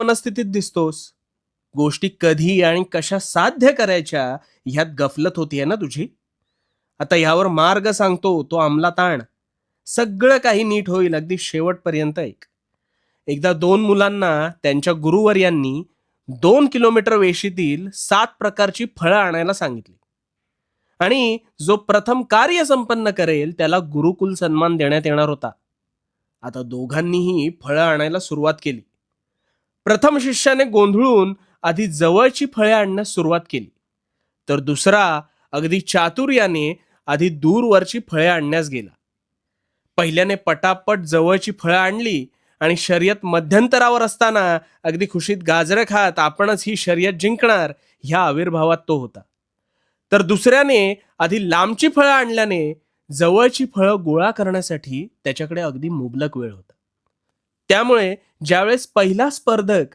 मनस्थितीत दिसतोस. गोष्टी कधी आणि कशा साध्य करायच्या ह्यात गफलत होतीये ना तुझी. आता ह्यावर मार्ग सांगतो, तो अंमलात आण. सगळं काही नीट होईल, अगदी शेवटपर्यंत ऐक. एकदा 2 मुलांना त्यांच्या गुरुवर्यांनी 2 किलोमीटर वेशीतील 7 प्रकारची फळं आणायला सांगितली आणि जो प्रथम कार्य संपन्न करेल त्याला गुरुकुल सन्मान देण्यात येणार होता. आता दोघांनीही फळं आणायला सुरुवात केली. प्रथम शिष्याने गोंधळून आधी जवळची फळे आणण्यास सुरुवात केली, तर दुसरा अगदी चातुर्याने आधी दूरवरची फळे आणण्यास गेला. पहिल्याने पटापट जवळची फळं आणली आणि शर्यत मध्यंतरावर असताना अगदी खुशीत गाजरं खात आपणच ही शर्यत जिंकणार ह्या आविर्भावात तो होता. तर दुसऱ्याने आधी लांबची फळं आणल्याने जवळची फळं गोळा करण्यासाठी त्याच्याकडे अगदी मुबलक वेळ होता. त्यामुळे ज्यावेळेस पहिला स्पर्धक